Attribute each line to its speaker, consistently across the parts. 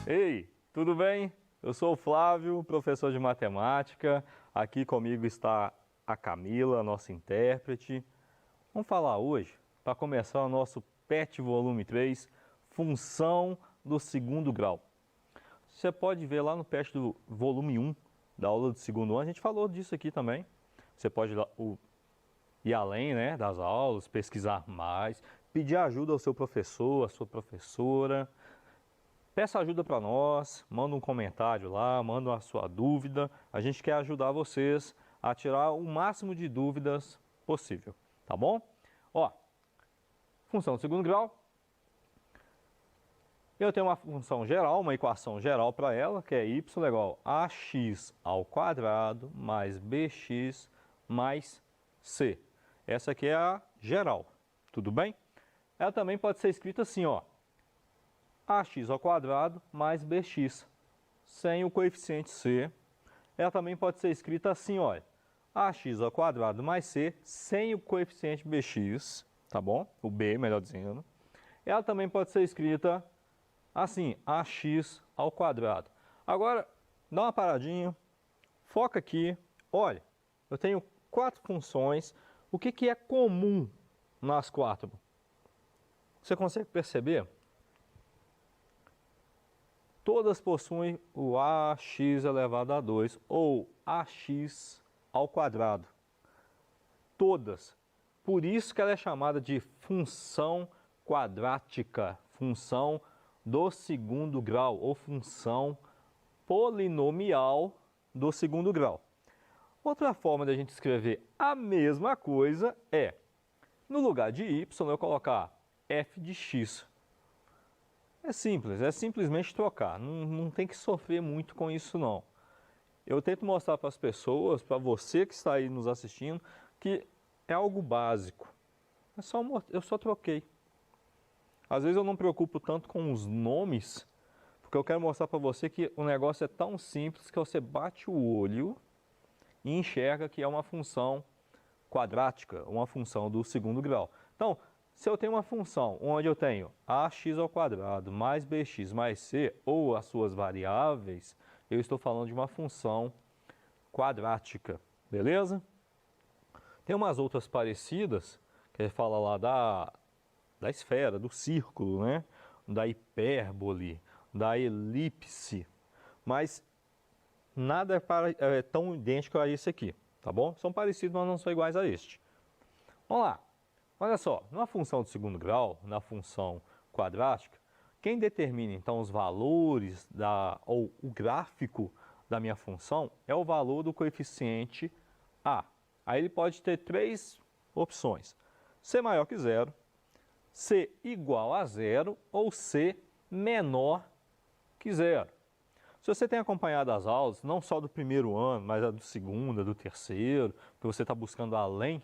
Speaker 1: Ei, tudo bem? Eu sou o Flávio, professor de matemática. Aqui comigo está a Camila, nossa intérprete. Vamos falar hoje, para começar o nosso PET volume 3, função do segundo grau. Você pode ver lá no PET do volume 1, da aula do segundo ano, a gente falou disso aqui também. Você pode ir além, né, das aulas, pesquisar mais, pedir ajuda ao seu professor, à sua professora. Peça ajuda para nós, manda um comentário lá, manda a sua dúvida. A gente quer ajudar vocês a tirar o máximo de dúvidas possível, tá bom? Ó, função do segundo grau. Eu tenho uma função geral, uma equação geral para ela, que é y igual a ax ao quadrado mais bx mais c. Essa aqui é a geral, tudo bem? Ela também pode ser escrita assim, ó. Ax ao quadrado mais bx, sem o coeficiente c. Ela também pode ser escrita assim, olha. Ax ao quadrado mais c, sem o coeficiente bx, tá bom? O b, melhor dizendo. Ela também pode ser escrita assim, ax ao quadrado. Agora, dá uma paradinha, foca aqui. Olha, eu tenho 4 funções. O que é comum nas 4? Você consegue perceber? Todas possuem o ax elevado a 2 ou ax ao quadrado. Todas. Por isso que ela é chamada de função quadrática, função do segundo grau ou função polinomial do segundo grau. Outra forma de a gente escrever a mesma coisa é, no lugar de y, eu colocar f de x. É simples, é simplesmente trocar, não tem que sofrer muito com isso não. Eu tento mostrar para as pessoas, para você que está aí nos assistindo, que é algo básico. Eu só troquei. Às vezes eu não me preocupo tanto com os nomes, porque eu quero mostrar para você que o negócio é tão simples que você bate o olho e enxerga que é uma função quadrática, uma função do segundo grau. Então, se eu tenho uma função onde eu tenho ax ao quadrado mais bx mais c, ou as suas variáveis, eu estou falando de uma função quadrática, beleza? Tem umas outras parecidas, que ele fala lá da esfera, do círculo, né? Da hipérbole, da elipse, mas nada é tão idêntico a esse aqui, tá bom? São parecidos, mas não são iguais a este. Vamos lá. Olha só, na função de segundo grau, na função quadrática, quem determina então os valores ou o gráfico da minha função é o valor do coeficiente a. Aí ele pode ter 3 opções: c maior que zero, c igual a zero ou c menor que zero. Se você tem acompanhado as aulas, não só do primeiro ano, mas a do segundo, a do terceiro, que você está buscando além,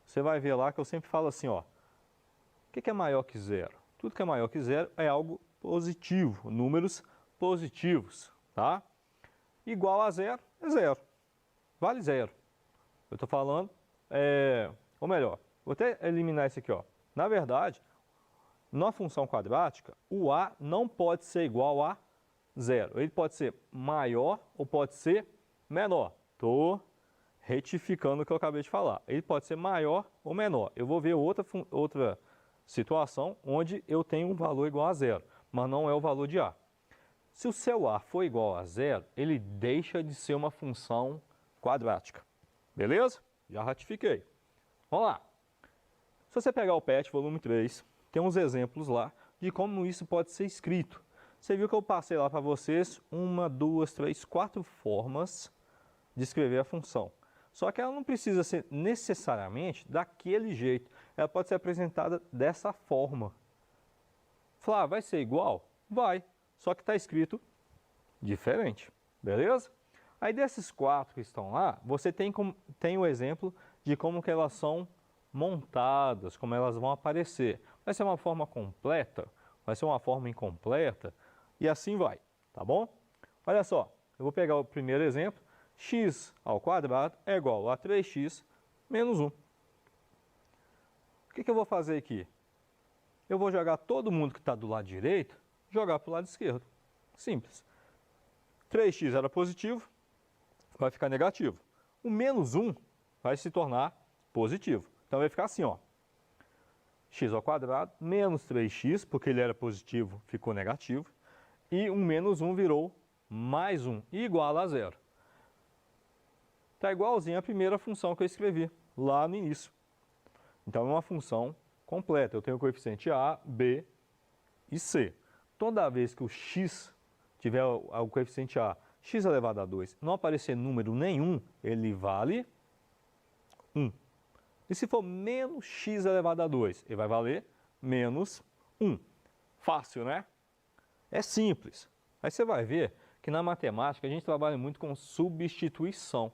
Speaker 1: você vai ver lá que eu sempre falo assim, ó, o que é maior que zero? Tudo que é maior que zero é algo positivo, números positivos, tá? Igual a zero é zero, vale zero. Eu estou falando, ou melhor, vou até eliminar esse aqui, ó. Na verdade, na função quadrática, o a não pode ser igual a zero. Ele pode ser maior ou pode ser menor. Estou retificando o que eu acabei de falar. Ele pode ser maior ou menor. Eu vou ver outra situação onde eu tenho um valor igual a zero, mas não é o valor de a. Se o seu a for igual a zero, ele deixa de ser uma função quadrática. Beleza? Já ratifiquei. Vamos lá. Se você pegar o PET, volume 3, tem uns exemplos lá de como isso pode ser escrito. Você viu que eu passei lá para vocês 1, 2, 3, 4 formas de escrever a função. Só que ela não precisa ser necessariamente daquele jeito. Ela pode ser apresentada dessa forma. Flávio, vai ser igual? Vai. Só que está escrito diferente. Beleza? Aí desses 4 que estão lá, você tem o exemplo de como que elas são montadas, como elas vão aparecer. Vai ser uma forma completa, vai ser uma forma incompleta, e assim vai, tá bom? Olha só, eu vou pegar o primeiro exemplo. X ao quadrado é igual a 3x menos 1. O que eu vou fazer aqui? Eu vou jogar todo mundo que está do lado direito, jogar para o lado esquerdo. Simples. 3x era positivo, vai ficar negativo. O menos 1 vai se tornar positivo. Então vai ficar assim, ó. X ao quadrado menos 3x, porque ele era positivo, ficou negativo. E um menos 1 virou mais 1, igual a zero. Está igualzinho à primeira função que eu escrevi lá no início. Então é uma função completa. Eu tenho o coeficiente A, B e C. Toda vez que o x tiver o coeficiente A, x elevado a 2, não aparecer número nenhum, ele vale 1. E se for menos x elevado a 2, ele vai valer menos 1. Fácil, né? É simples. Aí você vai ver que na matemática a gente trabalha muito com substituição.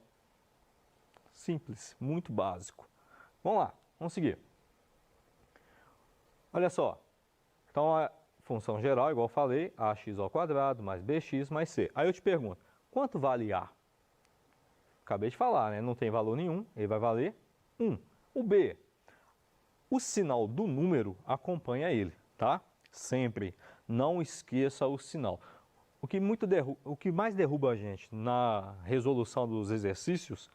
Speaker 1: Simples, muito básico. Vamos lá, vamos seguir. Olha só. Então a função geral, igual eu falei, ax ao quadrado mais bx mais c. Aí eu te pergunto, quanto vale a? Acabei de falar, né? Não tem valor nenhum, ele vai valer 1. O b, o sinal do número acompanha ele, tá? Sempre. Não esqueça o sinal. O que mais derruba a gente na resolução dos exercícios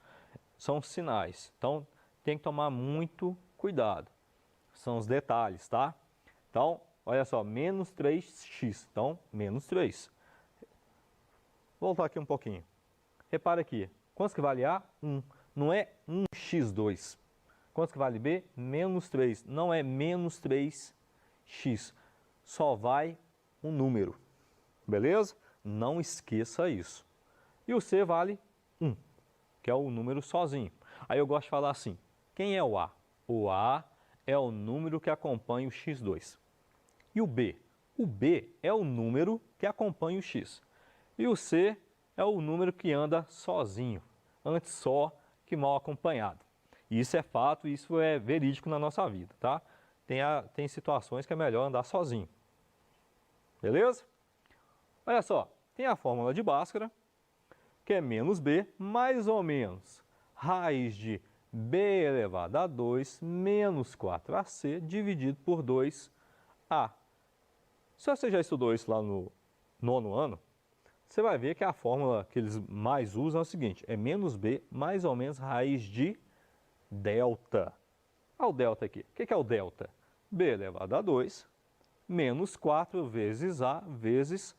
Speaker 1: são os sinais. Então, tem que tomar muito cuidado. São os detalhes, tá? Então, olha só, menos 3x. Então, menos 3. Vou voltar aqui um pouquinho. Repara aqui. Quanto que vale A? 1. Não é 1x2. Quanto que vale B? Menos 3. Não é menos 3x. Só vai um número. Beleza? Não esqueça isso. E o C vale 1, que é o número sozinho. Aí eu gosto de falar assim, quem é o A? O A é o número que acompanha o x2. E o B? O B é o número que acompanha o x. E o C é o número que anda sozinho, antes só que mal acompanhado. Isso é fato, isso é verídico na nossa vida, tá? Tem situações que é melhor andar sozinho. Beleza? Olha só, tem a fórmula de Bhaskara, que é menos b, mais ou menos raiz de b elevado a 2 menos 4ac dividido por 2a. Se você já estudou isso lá no 9º ano, você vai ver que a fórmula que eles mais usam é o seguinte, é menos b mais ou menos raiz de delta. Olha o delta aqui. O que é o delta? b elevado a 2 menos 4 vezes a vezes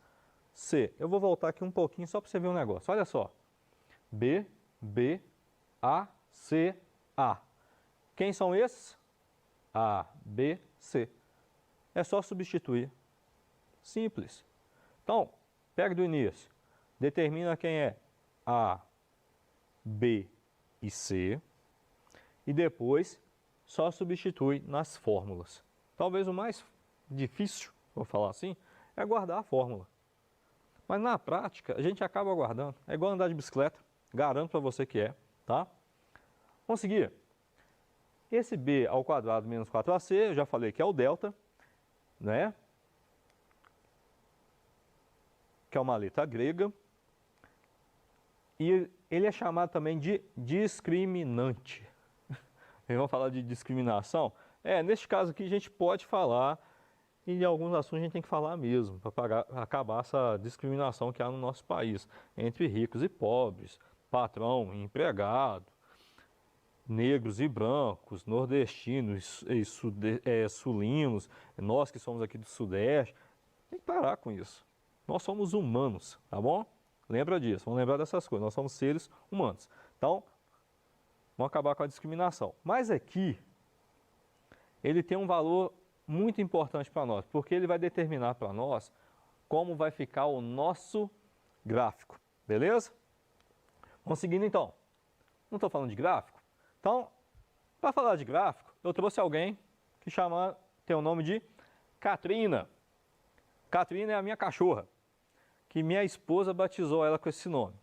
Speaker 1: c. Eu vou voltar aqui um pouquinho só para você ver um negócio. Olha só. B, B, A, C, A. Quem são esses? A, B, C. É só substituir. Simples. Então, pega do início. Determina quem é A, B e C. E depois só substitui nas fórmulas. Talvez o mais difícil, vou falar assim, é guardar a fórmula. Mas na prática, a gente acaba guardando. É igual andar de bicicleta. Garanto para você que é, tá? Vamos seguir. Esse b ao quadrado menos 4ac, eu já falei que é o delta, né? Que é uma letra grega. E ele é chamado também de discriminante. Vamos falar de discriminação? Neste caso aqui a gente pode falar, e em alguns assuntos a gente tem que falar mesmo, para acabar essa discriminação que há no nosso país, entre ricos e pobres, patrão e empregado, negros e brancos, nordestinos e sulinos, nós que somos aqui do Sudeste, tem que parar com isso. Nós somos humanos, tá bom? Lembra disso, vamos lembrar dessas coisas, nós somos seres humanos. Então, vamos acabar com a discriminação. Mas aqui, ele tem um valor muito importante para nós, porque ele vai determinar para nós como vai ficar o nosso gráfico, beleza? Vamos seguindo então. Não estou falando de gráfico? Então, para falar de gráfico, eu trouxe alguém que tem o nome de Katrina. Katrina é a minha cachorra, que minha esposa batizou ela com esse nome.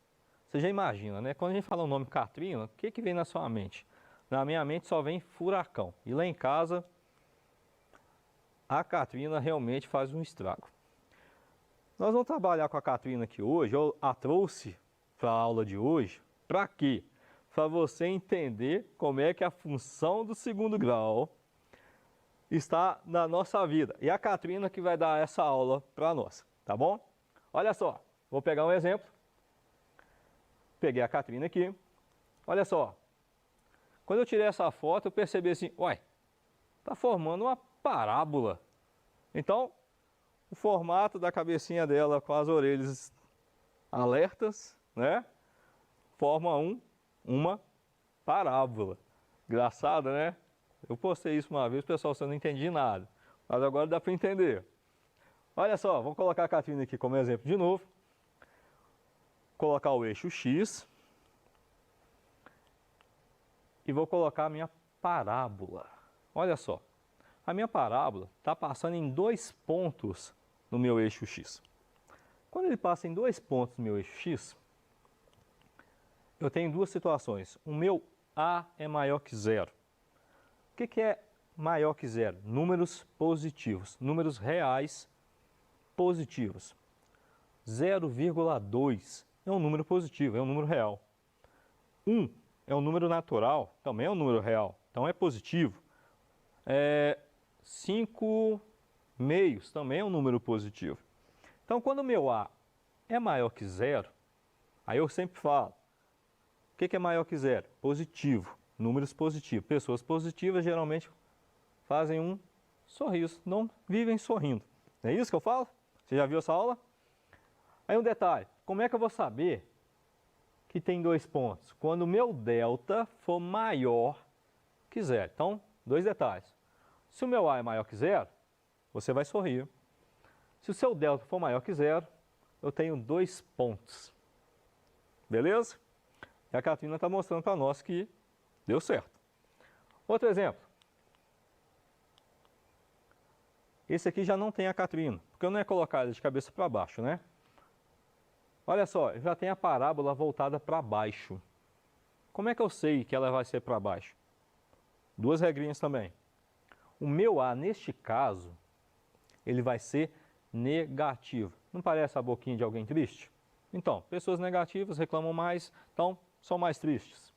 Speaker 1: Você já imagina, né? Quando a gente fala o nome Katrina, o que vem na sua mente? Na minha mente só vem furacão. E lá em casa, a Katrina realmente faz um estrago. Nós vamos trabalhar com a Katrina aqui hoje. Eu a trouxe para a aula de hoje. Para quê? Para você entender como é que a função do segundo grau está na nossa vida. E a Katrina que vai dar essa aula para nós, tá bom? Olha só, vou pegar um exemplo. Peguei a Catrina aqui. Olha só. Quando eu tirei essa foto, eu percebi assim, uai, tá formando uma parábola. Então, o formato da cabecinha dela com as orelhas alertas, né? Forma uma parábola. Engraçado, né? Eu postei isso uma vez, pessoal, você não entendi nada. Mas agora dá para entender. Olha só, vou colocar a Catrina aqui como exemplo de novo. Colocar o eixo X. E vou colocar a minha parábola. Olha só, a minha parábola está passando em 2 pontos no meu eixo X. Quando ele passa em 2 pontos no meu eixo X, eu tenho 2 situações. O meu A é maior que 0. O que é maior que 0? Números positivos, números reais positivos. 0,2 é um número positivo, é um número real. 1 é um número natural, também é um número real, então é positivo. 5 meios também é um número positivo. Então, quando o meu A é maior que 0, aí eu sempre falo, o que é maior que 0? Positivo, números positivos. Pessoas positivas geralmente fazem um sorriso, não vivem sorrindo. Não é isso que eu falo? Você já viu essa aula? Aí um detalhe, como é que eu vou saber que tem 2 pontos? Quando o meu delta for maior que 0. Então, 2 detalhes. Se o meu A é maior que 0, você vai sorrir. Se o seu delta for maior que 0, eu tenho 2 pontos. Beleza? E a Catrina está mostrando para nós que deu certo. Outro exemplo. Esse aqui já não tem a Catrina, porque eu não ia colocar ele de cabeça para baixo, né? Olha só, já tem a parábola voltada para baixo. Como é que eu sei que ela vai ser para baixo? 2 regrinhas também. O meu A, neste caso, ele vai ser negativo. Não parece a boquinha de alguém triste? Então, pessoas negativas reclamam mais, então são mais tristes.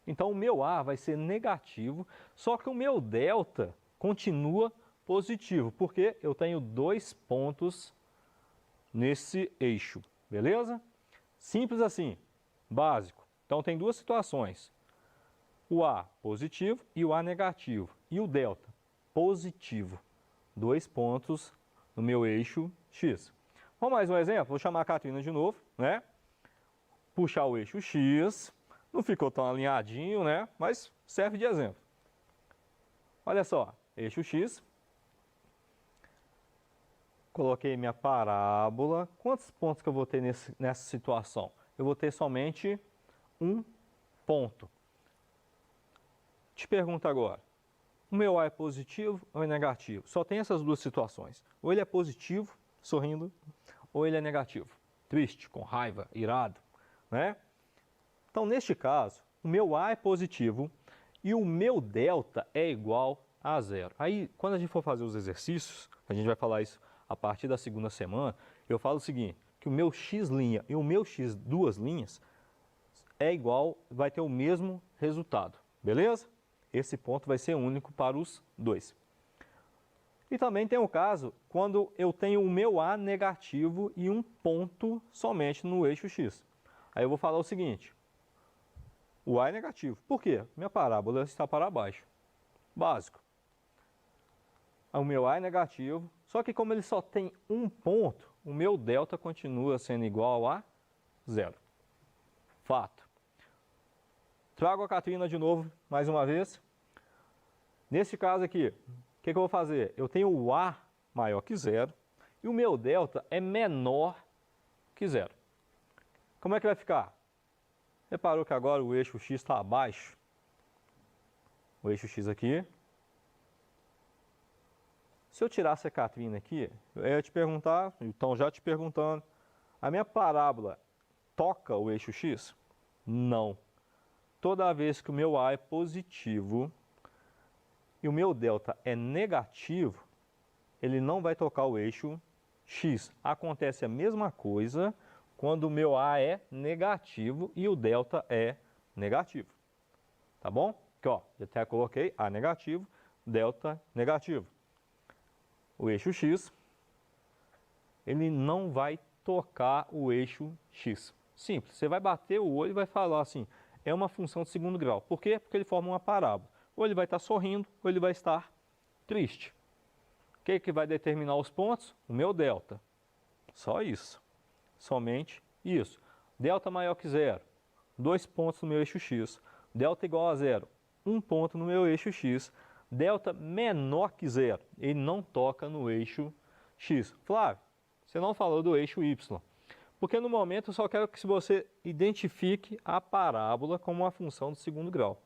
Speaker 1: Então, o meu A vai ser negativo, só que o meu delta continua positivo, porque eu tenho 2 pontos nesse eixo. Beleza? Simples assim, básico. Então tem 2 situações. O A positivo e o A negativo. E o delta positivo. 2 pontos no meu eixo X. Vamos mais um exemplo? Vou chamar a Catrina de novo, né? Puxar o eixo X. Não ficou tão alinhadinho, né? Mas serve de exemplo. Olha só, eixo X. Coloquei minha parábola. Quantos pontos que eu vou ter nessa situação? Eu vou ter somente 1 ponto. Te pergunto agora, o meu A é positivo ou é negativo? Só tem essas 2 situações. Ou ele é positivo, sorrindo, ou ele é negativo, triste, com raiva, irado, né? Então, neste caso, o meu A é positivo e o meu delta é igual a 0. Aí, quando a gente for fazer os exercícios, a gente vai falar isso a partir da segunda semana, eu falo o seguinte, que o meu x' e o meu x 2 linhas é igual, vai ter o mesmo resultado, beleza? Esse ponto vai ser único para os 2. E também tem o caso quando eu tenho o meu A negativo e 1 ponto somente no eixo X. Aí eu vou falar o seguinte, o A é negativo. Por quê? Minha parábola está para baixo. Básico. O meu A é negativo, só que como ele só tem 1 ponto, o meu delta continua sendo igual a 0. Fato. Trago a Catrina de novo, mais uma vez. Nesse caso aqui, o que eu vou fazer? Eu tenho o A maior que 0 e o meu delta é menor que 0. Como é que vai ficar? Reparou que agora o eixo X está abaixo? O eixo X aqui. Se eu tirasse a Catrina aqui, eu ia te perguntar, então já te perguntando, a minha parábola toca o eixo X? Não. Toda vez que o meu A é positivo e o meu delta é negativo, ele não vai tocar o eixo X. Acontece a mesma coisa quando o meu A é negativo e o delta é negativo. Tá bom? Aqui, ó, eu até coloquei A negativo, delta negativo. O eixo X, ele não vai tocar o eixo x. Simples, você vai bater o olho e vai falar assim, é uma função de segundo grau. Por quê? Porque ele forma uma parábola. Ou ele vai estar sorrindo, ou ele vai estar triste. O que vai determinar os pontos? O meu delta. Só isso. Somente isso. Delta maior que zero, 2 pontos no meu eixo x. Delta igual a zero, 1 ponto no meu eixo x. Delta menor que zero, ele não toca no eixo x. Flávio, você não falou do eixo y. Porque no momento eu só quero que você identifique a parábola como uma função de segundo grau.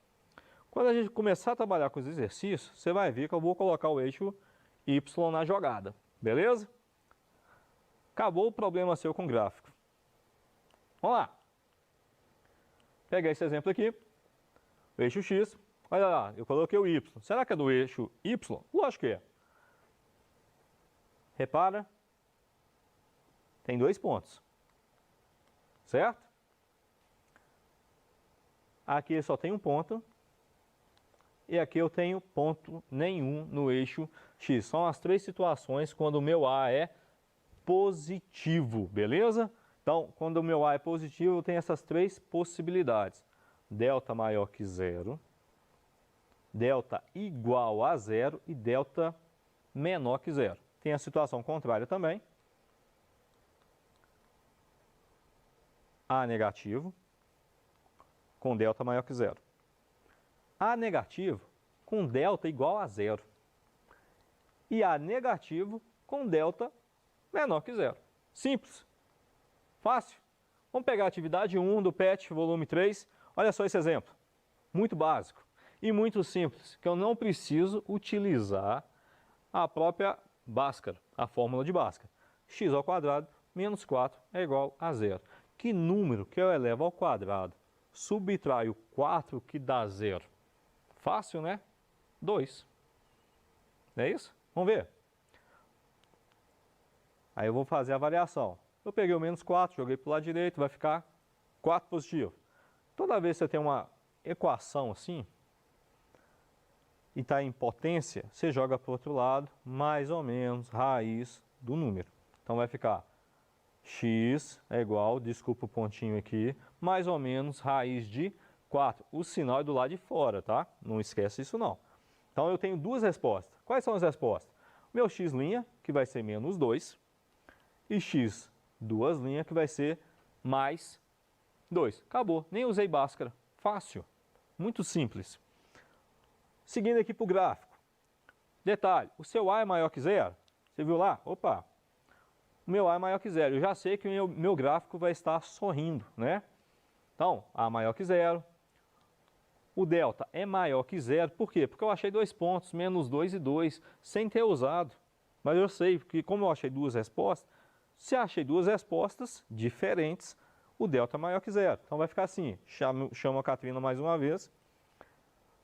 Speaker 1: Quando a gente começar a trabalhar com os exercícios, você vai ver que eu vou colocar o eixo y na jogada. Beleza? Acabou o problema seu com gráfico. Vamos lá. Pegar esse exemplo aqui. O eixo x. Olha lá, eu coloquei o y. Será que é do eixo y? Lógico que é. Repara. Tem 2 pontos. Certo? Aqui só tem um ponto. E aqui eu tenho ponto nenhum no eixo x. São as 3 situações quando o meu A é positivo, beleza? Então, quando o meu A é positivo, eu tenho essas 3 possibilidades. Delta maior que zero, delta igual a zero e delta menor que zero. Tem a situação contrária também. A negativo com delta maior que zero. A negativo com delta igual a zero. E A negativo com delta menor que zero. Simples. Fácil. Vamos pegar a atividade 1 do PET, volume 3. Olha só esse exemplo. Muito básico e muito simples, que eu não preciso utilizar a própria Bhaskara, a fórmula de Bhaskara. X ao quadrado menos 4 é igual a zero. Que número que eu elevo ao quadrado subtraio 4 que dá zero? Fácil, né? 2. Não é isso? Vamos ver. Aí eu vou fazer a variação. Eu peguei o menos 4, joguei para o lado direito, vai ficar 4 positivo. Toda vez que você tem uma equação assim, e está em potência, você joga para o outro lado, mais ou menos, raiz do número. Então vai ficar x é igual, desculpa o pontinho aqui, mais ou menos raiz de 4. O sinal é do lado de fora, tá? Não esquece isso não. Então eu tenho 2 respostas. Quais são as respostas? Meu x', que vai ser menos 2, e x, 2', que vai ser mais 2. Acabou, nem usei Bhaskara. Fácil, muito simples. Seguindo aqui para o gráfico. Detalhe, o seu A é maior que zero? Você viu lá? Opa, o meu A é maior que zero. Eu já sei que o meu gráfico vai estar sorrindo, né? Então, A maior que zero. O delta é maior que zero. Por quê? Porque eu achei 2 pontos, menos 2 e 2, sem ter usado. Mas eu sei que como eu achei 2 respostas, se achei 2 respostas diferentes, o delta é maior que zero. Então vai ficar assim, chamo a Catrina mais uma vez,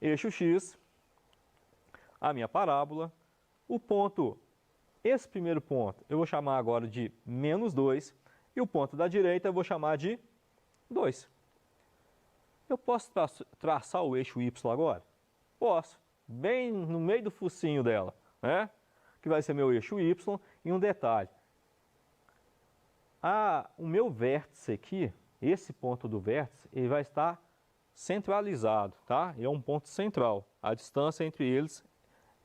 Speaker 1: eixo x, a minha parábola, o ponto, esse primeiro ponto eu vou chamar agora de menos 2, e o ponto da direita eu vou chamar de 2. Eu posso traçar o eixo y agora? Posso, bem no meio do focinho dela, né? Que vai ser meu eixo y, e um detalhe. O meu vértice aqui, esse ponto do vértice, ele vai estar centralizado, tá? É um ponto central. A distância entre eles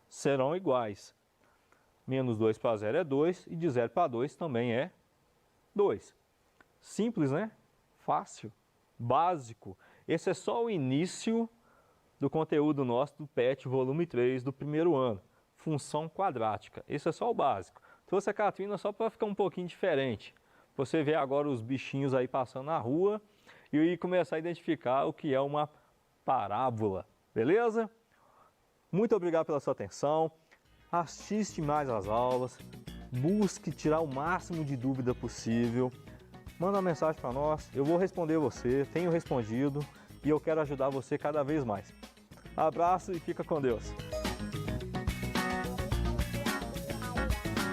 Speaker 1: serão iguais. Menos 2 para 0 é 2 e de 0 para 2 também é 2. Simples, né? Fácil, básico. Esse é só o início do conteúdo nosso do PET volume 3 do primeiro ano. Função quadrática. Esse é só o básico. Trouxe a Catrina só para ficar um pouquinho diferente. Você vê agora os bichinhos aí passando na rua e começar a identificar o que é uma parábola. Beleza? Muito obrigado pela sua atenção. Assiste mais as aulas. Busque tirar o máximo de dúvida possível. Manda uma mensagem para nós. Eu vou responder você. Tenho respondido e eu quero ajudar você cada vez mais. Abraço e fica com Deus.